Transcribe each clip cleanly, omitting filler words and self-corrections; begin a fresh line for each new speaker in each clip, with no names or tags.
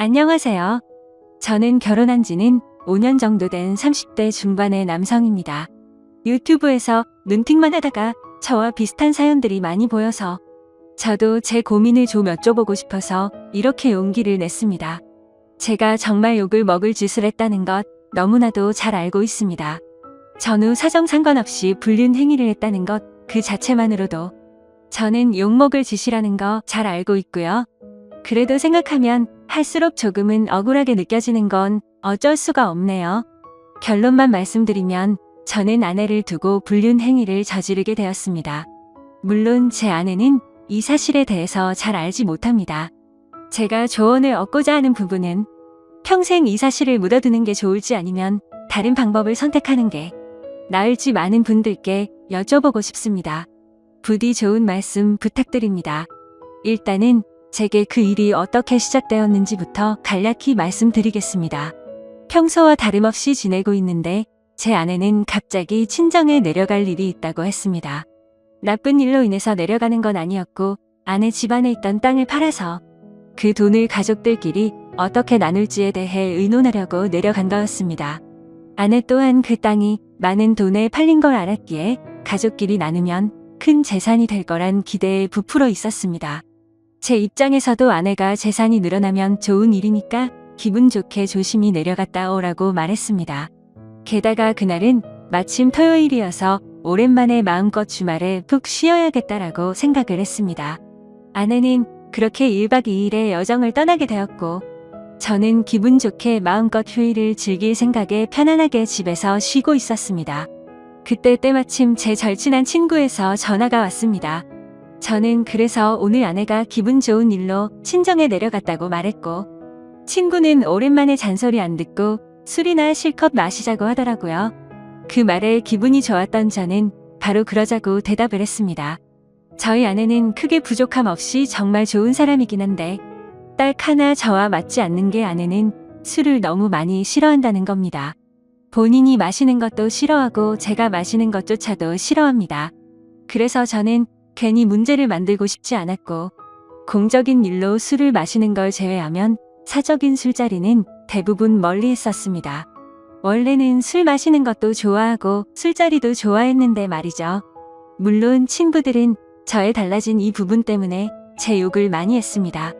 안녕하세요. 저는 결혼한 지는 5년 정도 된 30대 중반의 남성입니다. 유튜브에서 눈팅만 하다가 저와 비슷한 사연들이 많이 보여서 저도 제 고민을 좀 여쭤보고 싶어서 이렇게 용기를 냈습니다. 제가 정말 욕을 먹을 짓을 했다는 것 너무나도 잘 알고 있습니다. 전후 사정 상관없이 불륜 행위를 했다는 것 그 자체만으로도 저는 욕먹을 짓이라는 거 잘 알고 있고요. 그래도 생각하면 할수록 조금은 억울하게 느껴지는 건 어쩔 수가 없네요. 결론만 말씀드리면 저는 아내를 두고 불륜 행위를 저지르게 되었습니다. 물론 제 아내는 이 사실에 대해서 잘 알지 못합니다. 제가 조언을 얻고자 하는 부분은 평생 이 사실을 묻어두는 게 좋을지 아니면 다른 방법을 선택하는 게 나을지 많은 분들께 여쭤보고 싶습니다. 부디 좋은 말씀 부탁드립니다. 일단은 제게 그 일이 어떻게 시작되었는지부터 간략히 말씀드리겠습니다. 평소와 다름없이 지내고 있는데 제 아내는 갑자기 친정에 내려갈 일이 있다고 했습니다. 나쁜 일로 인해서 내려가는 건 아니었고 아내 집안에 있던 땅을 팔아서 그 돈을 가족들끼리 어떻게 나눌지에 대해 의논하려고 내려간 거였습니다. 아내 또한 그 땅이 많은 돈에 팔린 걸 알았기에 가족끼리 나누면 큰 재산이 될 거란 기대에 부풀어 있었습니다. 제 입장에서도 아내가 재산이 늘어나면 좋은 일이니까 기분 좋게 조심히 내려갔다 오라고 말했습니다. 게다가 그날은 마침 토요일이어서 오랜만에 마음껏 주말에 푹 쉬어야겠다라고 생각을 했습니다. 아내는 그렇게 1박 2일의 여정을 떠나게 되었고 저는 기분 좋게 마음껏 휴일을 즐길 생각에 편안하게 집에서 쉬고 있었습니다. 그때 때마침 제 절친한 친구에서 전화가 왔습니다. 저는 그래서 오늘 아내가 기분 좋은 일로 친정에 내려갔다고 말했고 친구는 오랜만에 잔소리 안 듣고 술이나 실컷 마시자고 하더라고요. 그 말에 기분이 좋았던 저는 바로 그러자고 대답을 했습니다. 저희 아내는 크게 부족함 없이 정말 좋은 사람이긴 한데 딱 하나 저와 맞지 않는 게 아내는 술을 너무 많이 싫어한다는 겁니다. 본인이 마시는 것도 싫어하고 제가 마시는 것조차도 싫어합니다. 그래서 저는 괜히 문제를 만들고 싶지 않았고 공적인 일로 술을 마시는 걸 제외하면 사적인 술자리는 대부분 멀리 했었습니다. 원래는 술 마시는 것도 좋아하고 술자리도 좋아했는데 말이죠. 물론 친구들은 저의 달라진 이 부분 때문에 제 욕을 많이 했습니다.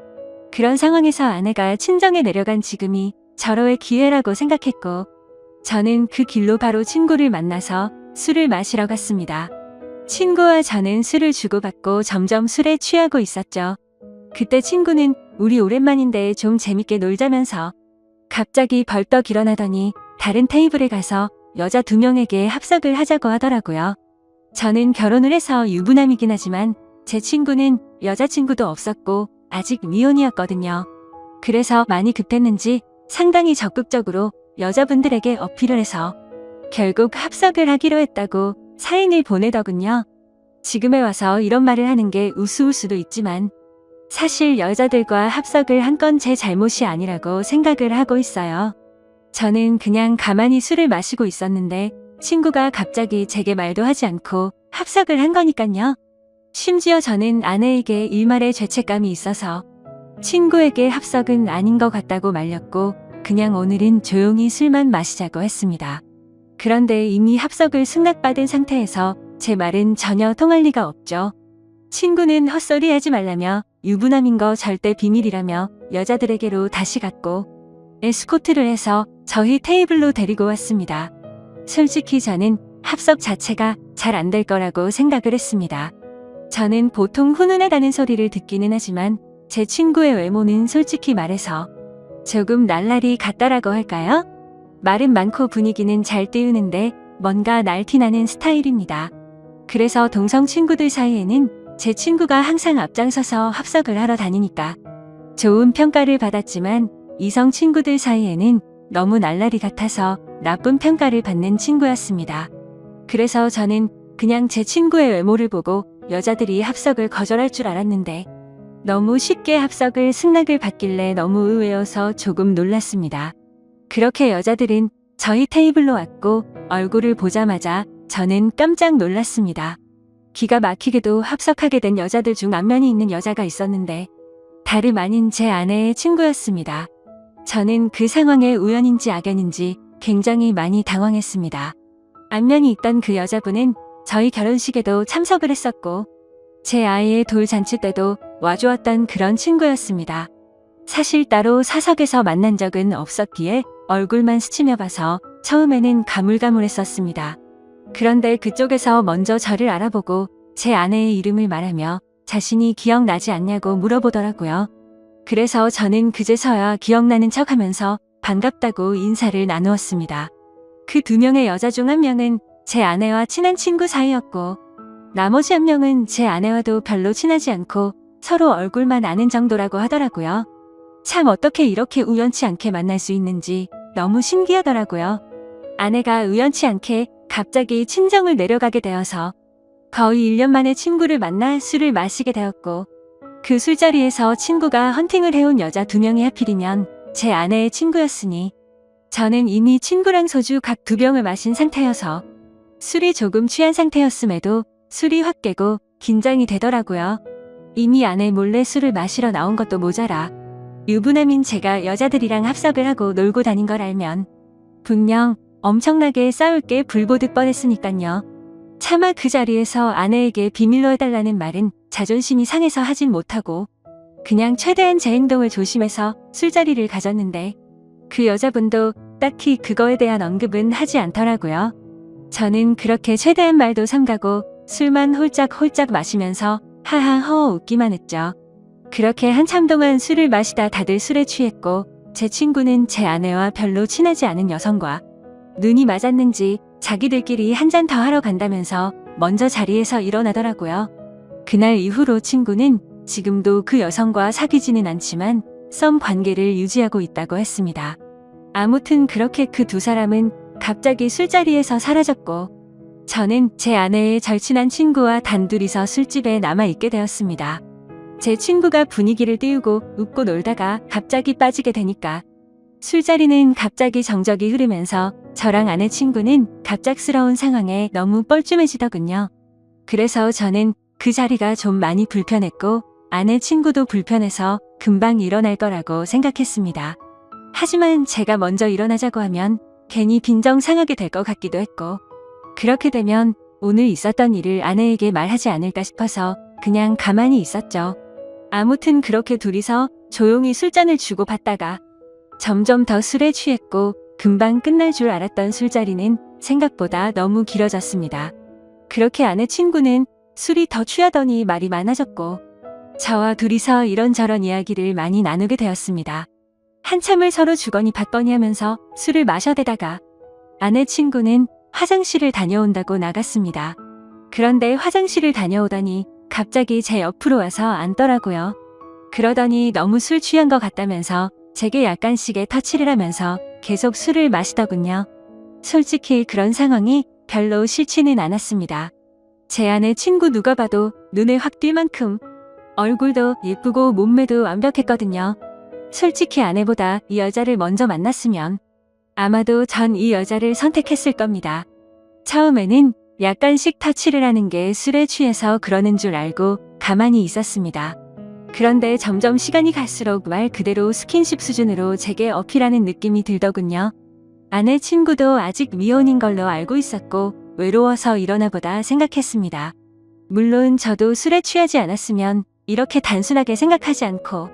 그런 상황에서 아내가 친정에 내려간 지금이 절호의 기회라고 생각했고 저는 그 길로 바로 친구를 만나서 술을 마시러 갔습니다. 친구와 저는 술을 주고받고 점점 술에 취하고 있었죠. 그때 친구는 우리 오랜만인데 좀 재밌게 놀자면서 갑자기 벌떡 일어나더니 다른 테이블에 가서 여자 2명에게 합석을 하자고 하더라고요. 저는 결혼을 해서 유부남이긴 하지만 제 친구는 여자친구도 없었고 아직 미혼이었거든요. 그래서 많이 급했는지 상당히 적극적으로 여자분들에게 어필을 해서 결국 합석을 하기로 했다고 사인을 보내더군요. 지금에 와서 이런 말을 하는 게 우스울 수도 있지만 사실 여자들과 합석을 한 건 제 잘못이 아니라고 생각을 하고 있어요. 저는 그냥 가만히 술을 마시고 있었는데 친구가 갑자기 제게 말도 하지 않고 합석을 한 거니깐요. 심지어 저는 아내에게 일말의 죄책감이 있어서 친구에게 합석은 아닌 것 같다고 말렸고 그냥 오늘은 조용히 술만 마시자고 했습니다. 그런데 이미 합석을 승낙받은 상태에서 제 말은 전혀 통할 리가 없죠. 친구는 헛소리 하지 말라며 유부남인 거 절대 비밀이라며 여자들에게로 다시 갔고 에스코트를 해서 저희 테이블로 데리고 왔습니다. 솔직히 저는 합석 자체가 잘 안 될 거라고 생각을 했습니다. 저는 보통 훈훈하다는 소리를 듣기는 하지만 제 친구의 외모는 솔직히 말해서 조금 날라리 같다라고 할까요? 말은 많고 분위기는 잘 띄우는데 뭔가 날티나는 스타일입니다. 그래서 동성 친구들 사이에는 제 친구가 항상 앞장서서 합석을 하러 다니니까 좋은 평가를 받았지만 이성 친구들 사이에는 너무 날라리 같아서 나쁜 평가를 받는 친구였습니다. 그래서 저는 그냥 제 친구의 외모를 보고 여자들이 합석을 거절할 줄 알았는데 너무 쉽게 합석을 승낙을 받길래 너무 의외여서 조금 놀랐습니다. 그렇게 여자들은 저희 테이블로 왔고 얼굴을 보자마자 저는 깜짝 놀랐습니다. 기가 막히게도 합석하게 된 여자들 중 앞면이 있는 여자가 있었는데 다름 아닌 제 아내의 친구였습니다. 저는 그 상황에 우연인지 악연인지 굉장히 많이 당황했습니다. 안면이 있던 그 여자분은 저희 결혼식에도 참석을 했었고 제 아이의 돌잔치 때도 와주었던 그런 친구였습니다. 사실 따로 사석에서 만난 적은 없었기에 얼굴만 스치며 봐서 처음에는 가물가물했었습니다. 그런데 그쪽에서 먼저 저를 알아보고 제 아내의 이름을 말하며 자신이 기억나지 않냐고 물어보더라고요. 그래서 저는 그제서야 기억나는 척하면서 반갑다고 인사를 나누었습니다. 그 2명의 여자 중 1명은 제 아내와 친한 친구 사이였고 나머지 1명은 제 아내와도 별로 친하지 않고 서로 얼굴만 아는 정도라고 하더라고요. 참 어떻게 이렇게 우연치 않게 만날 수 있는지 너무 신기하더라고요. 아내가 우연치 않게 갑자기 친정을 내려가게 되어서 거의 1년 만에 친구를 만나 술을 마시게 되었고 그 술자리에서 친구가 헌팅을 해온 여자 2명이 하필이면 제 아내의 친구였으니 저는 이미 친구랑 소주 각 2병을 마신 상태여서 술이 조금 취한 상태였음에도 술이 확 깨고 긴장이 되더라고요. 이미 아내 몰래 술을 마시러 나온 것도 모자라 유부남인 제가 여자들이랑 합석을 하고 놀고 다닌 걸 알면 분명 엄청나게 싸울 게 불보듯 뻔했으니깐요. 차마 그 자리에서 아내에게 비밀로 해달라는 말은 자존심이 상해서 하진 못하고 그냥 최대한 제 행동을 조심해서 술자리를 가졌는데 그 여자분도 딱히 그거에 대한 언급은 하지 않더라고요. 저는 그렇게 최대한 말도 삼가고 술만 홀짝홀짝 마시면서 하하 허 웃기만 했죠. 그렇게 한참 동안 술을 마시다 다들 술에 취했고 제 친구는 제 아내와 별로 친하지 않은 여성과 눈이 맞았는지 자기들끼리 한 잔 더 하러 간다면서 먼저 자리에서 일어나더라고요. 그날 이후로 친구는 지금도 그 여성과 사귀지는 않지만 썸 관계를 유지하고 있다고 했습니다. 아무튼 그렇게 그 2사람은 갑자기 술자리에서 사라졌고 저는 제 아내의 절친한 친구와 단둘이서 술집에 남아있게 되었습니다. 제 친구가 분위기를 띄우고 웃고 놀다가 갑자기 빠지게 되니까 술자리는 갑자기 정적이 흐르면서 저랑 아내 친구는 갑작스러운 상황에 너무 뻘쭘해지더군요. 그래서 저는 그 자리가 좀 많이 불편했고 아내 친구도 불편해서 금방 일어날 거라고 생각했습니다. 하지만 제가 먼저 일어나자고 하면 괜히 빈정상하게 될 것 같기도 했고 그렇게 되면 오늘 있었던 일을 아내에게 말하지 않을까 싶어서 그냥 가만히 있었죠. 아무튼 그렇게 둘이서 조용히 술잔을 주고받다가 점점 더 술에 취했고 금방 끝날 줄 알았던 술자리는 생각보다 너무 길어졌습니다. 그렇게 아내 친구는 술이 더 취하더니 말이 많아졌고 저와 둘이서 이런저런 이야기를 많이 나누게 되었습니다. 한참을 서로 주거니 받거니 하면서 술을 마셔대다가 아내 친구는 화장실을 다녀온다고 나갔습니다. 그런데 화장실을 다녀오더니 갑자기 제 옆으로 와서 앉더라고요. 그러더니 너무 술 취한 것 같다면서 제게 약간씩의 터치를 하면서 계속 술을 마시더군요. 솔직히 그런 상황이 별로 싫지는 않았습니다. 제 아내 친구 누가 봐도 눈에 확 띌 만큼 얼굴도 예쁘고 몸매도 완벽했거든요. 솔직히 아내보다 이 여자를 먼저 만났으면 아마도 전 이 여자를 선택했을 겁니다. 처음에는 약간씩 터치를 하는 게 술에 취해서 그러는 줄 알고 가만히 있었습니다. 그런데 점점 시간이 갈수록 말 그대로 스킨십 수준으로 제게 어필하는 느낌이 들더군요. 아내 친구도 아직 미혼인 걸로 알고 있었고 외로워서 이러나 보다 생각했습니다. 물론 저도 술에 취하지 않았으면 이렇게 단순하게 생각하지 않고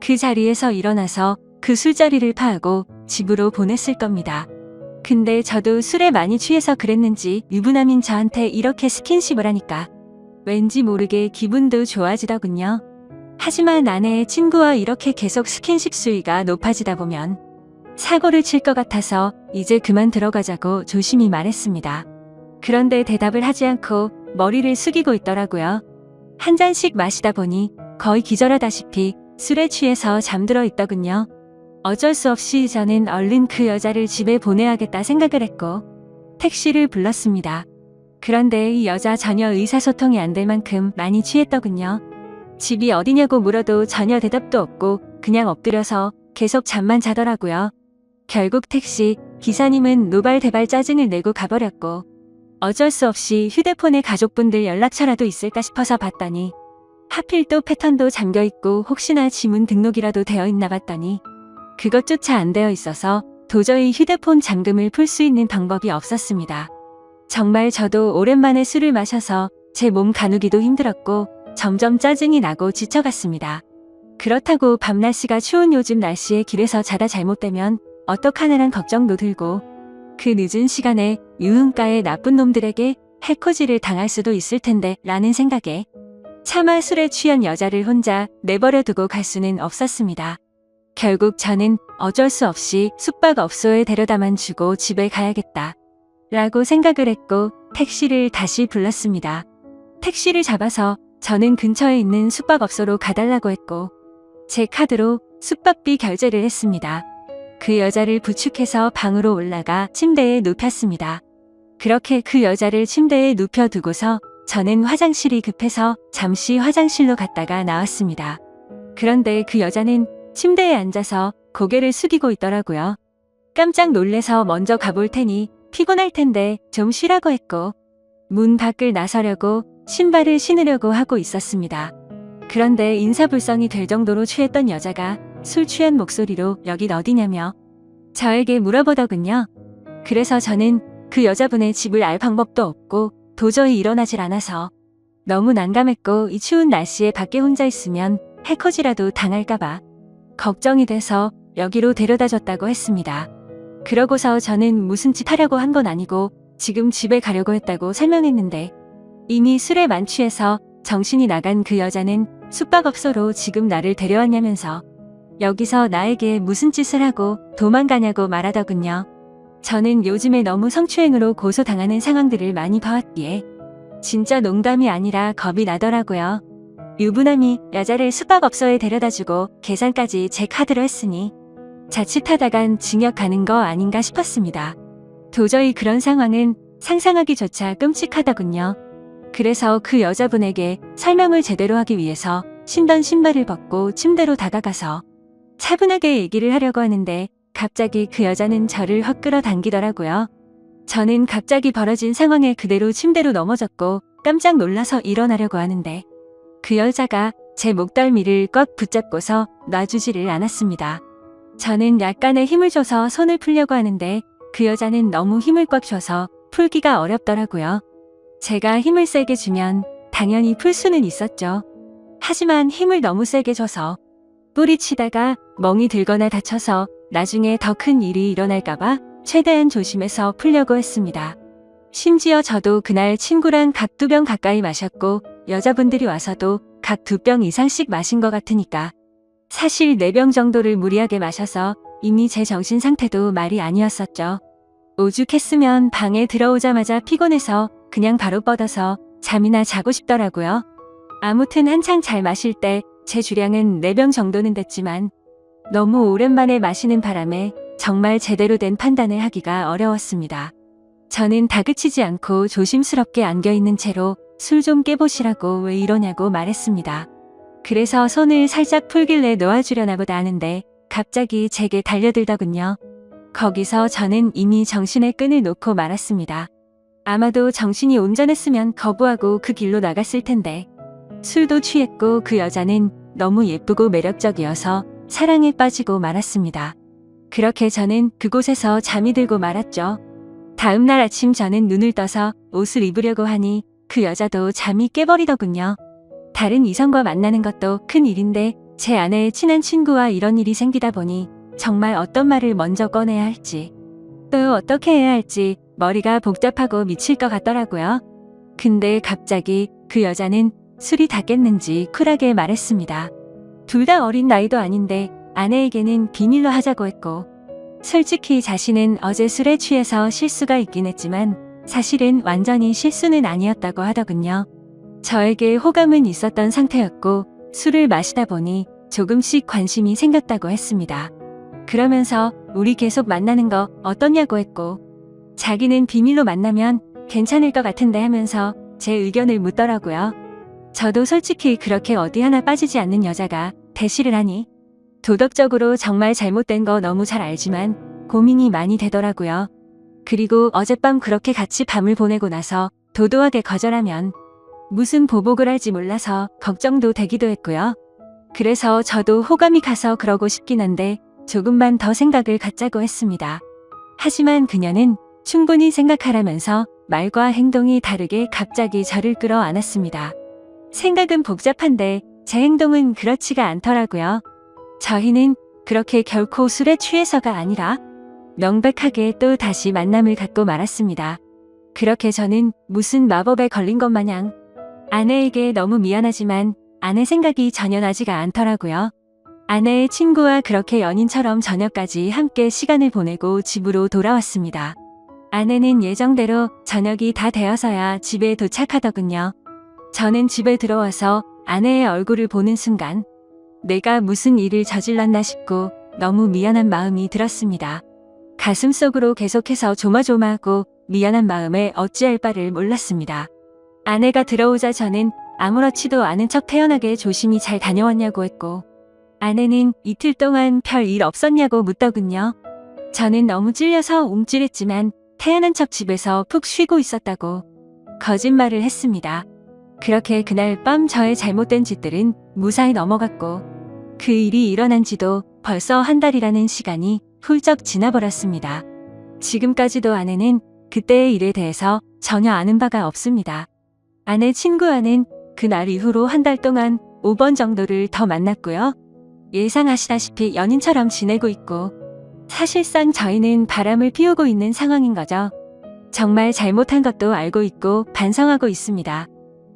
그 자리에서 일어나서 그 술자리를 파하고 집으로 보냈을 겁니다. 근데 저도 술에 많이 취해서 그랬는지 유부남인 저한테 이렇게 스킨십을 하니까 왠지 모르게 기분도 좋아지더군요. 하지만 아내의 친구와 이렇게 계속 스킨십 수위가 높아지다 보면 사고를 칠 것 같아서 이제 그만 들어가자고 조심히 말했습니다. 그런데 대답을 하지 않고 머리를 숙이고 있더라고요. 한 잔씩 마시다 보니 거의 기절하다시피 술에 취해서 잠들어 있더군요. 어쩔 수 없이 저는 얼른 그 여자를 집에 보내야겠다 생각을 했고 택시를 불렀습니다. 그런데 이 여자 전혀 의사소통이 안 될 만큼 많이 취했더군요. 집이 어디냐고 물어도 전혀 대답도 없고 그냥 엎드려서 계속 잠만 자더라고요. 결국 택시 기사님은 노발대발 짜증을 내고 가버렸고 어쩔 수 없이 휴대폰에 가족분들 연락처라도 있을까 싶어서 봤더니 하필 또 패턴도 잠겨있고 혹시나 지문 등록이라도 되어 있나 봤더니 그것조차 안 되어 있어서 도저히 휴대폰 잠금을 풀 수 있는 방법이 없었습니다. 정말 저도 오랜만에 술을 마셔서 제 몸 가누기도 힘들었고 점점 짜증이 나고 지쳐갔습니다. 그렇다고 밤 날씨가 추운 요즘 날씨에 길에서 자다 잘못되면 어떡하냐는 걱정도 들고 그 늦은 시간에 유흥가의 나쁜 놈들에게 해코지를 당할 수도 있을 텐데 라는 생각에 차마 술에 취한 여자를 혼자 내버려 두고 갈 수는 없었습니다. 결국 저는 어쩔 수 없이 숙박업소에 데려다만 주고 집에 가야겠다 라고 생각을 했고 택시를 다시 불렀습니다. 택시를 잡아서 저는 근처에 있는 숙박업소로 가달라고 했고 제 카드로 숙박비 결제를 했습니다. 그 여자를 부축해서 방으로 올라가 침대에 눕혔습니다. 그렇게 그 여자를 침대에 눕혀두고서 저는 화장실이 급해서 잠시 화장실로 갔다가 나왔습니다. 그런데 그 여자는 침대에 앉아서 고개를 숙이고 있더라고요. 깜짝 놀래서 먼저 가볼 테니 피곤할 텐데 좀 쉬라고 했고 문 밖을 나서려고 신발을 신으려고 하고 있었습니다. 그런데 인사불성이 될 정도로 취했던 여자가 술 취한 목소리로 여긴 어디냐며 저에게 물어보더군요. 그래서 저는 그 여자분의 집을 알 방법도 없고 도저히 일어나질 않아서 너무 난감했고 이 추운 날씨에 밖에 혼자 있으면 해코지라도 당할까봐 걱정이 돼서 여기로 데려다 줬다고 했습니다. 그러고서 저는 무슨 짓 하려고 한 건 아니고 지금 집에 가려고 했다고 설명했는데 이미 술에 만취해서 정신이 나간 그 여자는 숙박업소로 지금 나를 데려왔냐면서 여기서 나에게 무슨 짓을 하고 도망가냐고 말하더군요. 저는 요즘에 너무 성추행으로 고소당하는 상황들을 많이 봐왔기에 진짜 농담이 아니라 겁이 나더라고요. 유부남이 여자를 숙박업소에 데려다주고 계산까지 제 카드로 했으니 자칫하다간 징역 가는 거 아닌가 싶었습니다. 도저히 그런 상황은 상상하기조차 끔찍하더군요. 그래서 그 여자분에게 설명을 제대로 하기 위해서 신던 신발을 벗고 침대로 다가가서 차분하게 얘기를 하려고 하는데 갑자기 그 여자는 저를 헛 끌어당기더라고요. 저는 갑자기 벌어진 상황에 그대로 침대로 넘어졌고 깜짝 놀라서 일어나려고 하는데 그 여자가 제 목덜미를 꽉 붙잡고서 놔주지를 않았습니다. 저는 약간의 힘을 줘서 손을 풀려고 하는데 그 여자는 너무 힘을 꽉 줘서 풀기가 어렵더라고요. 제가 힘을 세게 주면 당연히 풀 수는 있었죠. 하지만 힘을 너무 세게 줘서 뿌리치다가 멍이 들거나 다쳐서 나중에 더 큰 일이 일어날까봐 최대한 조심해서 풀려고 했습니다. 심지어 저도 그날 친구랑 각 2병 가까이 마셨고 여자분들이 와서도 각 2병 이상씩 마신 것 같으니까 사실 4병 정도를 무리하게 마셔서 이미 제 정신 상태도 말이 아니었었죠. 오죽했으면 방에 들어오자마자 피곤해서 그냥 바로 뻗어서 잠이나 자고 싶더라고요. 아무튼 한창 잘 마실 때 제 주량은 4병 정도는 됐지만 너무 오랜만에 마시는 바람에 정말 제대로 된 판단을 하기가 어려웠습니다. 저는 다그치지 않고 조심스럽게 안겨있는 채로 술 좀 깨보시라고 왜 이러냐고 말했습니다. 그래서 손을 살짝 풀길래 놓아주려나 보다 하는데 갑자기 제게 달려들더군요. 거기서 저는 이미 정신의 끈을 놓고 말았습니다. 아마도 정신이 온전했으면 거부하고 그 길로 나갔을 텐데 술도 취했고 그 여자는 너무 예쁘고 매력적이어서 사랑에 빠지고 말았습니다. 그렇게 저는 그곳에서 잠이 들고 말았죠. 다음 날 아침 저는 눈을 떠서 옷을 입으려고 하니 그 여자도 잠이 깨버리더군요. 다른 이성과 만나는 것도 큰 일인데 제 아내의 친한 친구와 이런 일이 생기다 보니 정말 어떤 말을 먼저 꺼내야 할지 또 어떻게 해야 할지 머리가 복잡하고 미칠 것 같더라고요. 근데 갑자기 그 여자는 술이 다 깼는지 쿨하게 말했습니다. 둘 다 어린 나이도 아닌데 아내에게는 비밀로 하자고 했고 솔직히 자신은 어제 술에 취해서 실수가 있긴 했지만 사실은 완전히 실수는 아니었다고 하더군요. 저에게 호감은 있었던 상태였고 술을 마시다 보니 조금씩 관심이 생겼다고 했습니다. 그러면서 우리 계속 만나는 거 어떠냐고 했고 자기는 비밀로 만나면 괜찮을 것 같은데 하면서 제 의견을 묻더라고요. 저도 솔직히 그렇게 어디 하나 빠지지 않는 여자가 대시를 하니 도덕적으로 정말 잘못된 거 너무 잘 알지만 고민이 많이 되더라고요. 그리고 어젯밤 그렇게 같이 밤을 보내고 나서 도도하게 거절하면 무슨 보복을 할지 몰라서 걱정도 되기도 했고요. 그래서 저도 호감이 가서 그러고 싶긴 한데 조금만 더 생각을 갖자고 했습니다. 하지만 그녀는 충분히 생각하라면서 말과 행동이 다르게 갑자기 저를 끌어안았습니다. 생각은 복잡한데 제 행동은 그렇지가 않더라고요. 저희는 그렇게 결코 술에 취해서가 아니라 명백하게 또 다시 만남을 갖고 말았습니다. 그렇게 저는 무슨 마법에 걸린 것 마냥 아내에게 너무 미안하지만 아내 생각이 전혀 나지가 않더라고요. 아내의 친구와 그렇게 연인처럼 저녁까지 함께 시간을 보내고 집으로 돌아왔습니다. 아내는 예정대로 저녁이 다 되어서야 집에 도착하더군요. 저는 집에 들어와서 아내의 얼굴을 보는 순간 내가 무슨 일을 저질렀나 싶고 너무 미안한 마음이 들었습니다. 가슴속으로 계속해서 조마조마하고 미안한 마음에 어찌할 바를 몰랐습니다. 아내가 들어오자 저는 아무렇지도 않은 척 태연하게 조심히 잘 다녀왔냐고 했고 아내는 이틀 동안 별 일 없었냐고 묻더군요. 저는 너무 찔려서 움찔했지만 태연한 척 집에서 푹 쉬고 있었다고 거짓말을 했습니다. 그렇게 그날 밤 저의 잘못된 짓들은 무사히 넘어갔고 그 일이 일어난 지도 벌써 한 달이라는 시간이 훌쩍 지나버렸습니다. 지금까지도 아내는 그때의 일에 대해서 전혀 아는 바가 없습니다. 아내 친구와는 그날 이후로 한 달 동안 5번 정도를 더 만났고요. 예상하시다시피 연인처럼 지내고 있고 사실상 저희는 바람을 피우고 있는 상황인 거죠. 정말 잘못한 것도 알고 있고 반성하고 있습니다.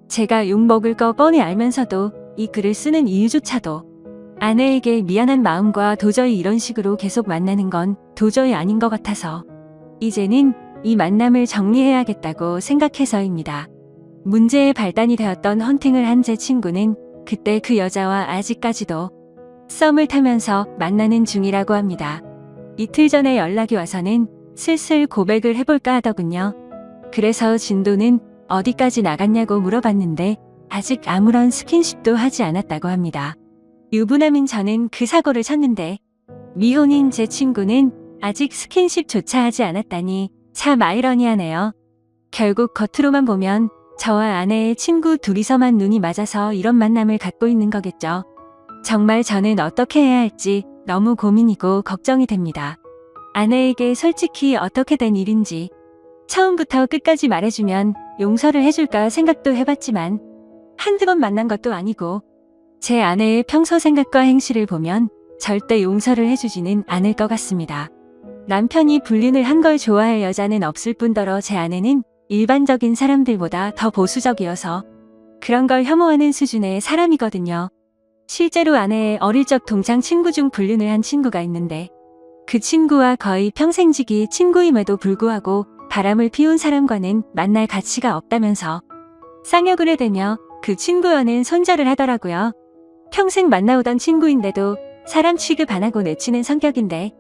제가 욕먹을 거 뻔히 알면서도 이 글을 쓰는 이유조차도 아내에게 미안한 마음과 도저히 이런 식으로 계속 만나는 건 도저히 아닌 것 같아서 이제는 이 만남을 정리해야겠다고 생각해서입니다. 문제의 발단이 되었던 헌팅을 한 제 친구는 그때 그 여자와 아직까지도 썸을 타면서 만나는 중이라고 합니다. 이틀 전에 연락이 와서는 슬슬 고백을 해볼까 하더군요. 그래서 진도는 어디까지 나갔냐고 물어봤는데 아직 아무런 스킨십도 하지 않았다고 합니다. 유부남인 저는 그 사고를 쳤는데 미혼인 제 친구는 아직 스킨십조차 하지 않았다니 참 아이러니하네요. 결국 겉으로만 보면 저와 아내의 친구 둘이서만 눈이 맞아서 이런 만남을 갖고 있는 거겠죠. 정말 저는 어떻게 해야 할지 너무 고민이고 걱정이 됩니다. 아내에게 솔직히 어떻게 된 일인지 처음부터 끝까지 말해주면 용서를 해줄까 생각도 해봤지만 한두 번 만난 것도 아니고 제 아내의 평소 생각과 행실을 보면 절대 용서를 해주지는 않을 것 같습니다. 남편이 불륜을 한 걸 좋아할 여자는 없을 뿐더러 제 아내는 일반적인 사람들보다 더 보수적이어서 그런 걸 혐오하는 수준의 사람이거든요. 실제로 아내의 어릴 적 동창 친구 중 불륜을 한 친구가 있는데 그 친구와 거의 평생지기 친구임에도 불구하고 바람을 피운 사람과는 만날 가치가 없다면서 쌍욕을 해대며 그 친구와는 손절을 하더라고요. 평생 만나오던 친구인데도 사람 취급 안 하고 내치는 성격인데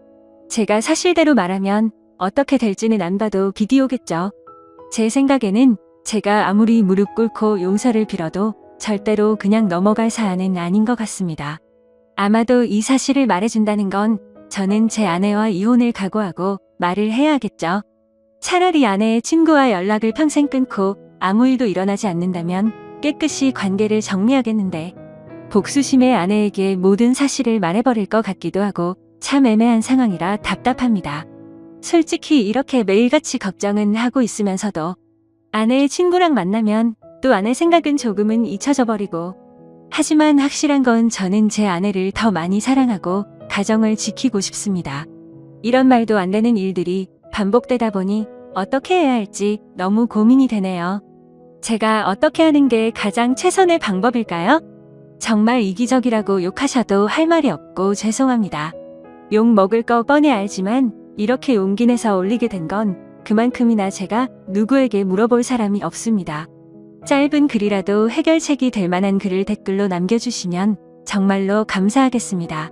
제가 사실대로 말하면 어떻게 될지는 안 봐도 비디오겠죠. 제 생각에는 제가 아무리 무릎 꿇고 용서를 빌어도 절대로 그냥 넘어갈 사안은 아닌 것 같습니다. 아마도 이 사실을 말해준다는 건 저는 제 아내와 이혼을 각오하고 말을 해야겠죠. 차라리 아내의 친구와 연락을 평생 끊고 아무 일도 일어나지 않는다면 깨끗이 관계를 정리하겠는데 복수심에 아내에게 모든 사실을 말해버릴 것 같기도 하고 참 애매한 상황이라 답답합니다. 솔직히 이렇게 매일같이 걱정은 하고 있으면서도 아내의 친구랑 만나면 또 아내 생각은 조금은 잊혀져 버리고 하지만 확실한 건 저는 제 아내를 더 많이 사랑하고 가정을 지키고 싶습니다. 이런 말도 안 되는 일들이 반복되다 보니 어떻게 해야 할지 너무 고민이 되네요. 제가 어떻게 하는 게 가장 최선의 방법일까요? 정말 이기적이라고 욕하셔도 할 말이 없고 죄송합니다. 욕 먹을 거 뻔히 알지만 이렇게 용기 내서 올리게 된 건 그만큼이나 제가 누구에게 물어볼 사람이 없습니다. 짧은 글이라도 해결책이 될 만한 글을 댓글로 남겨주시면 정말로 감사하겠습니다.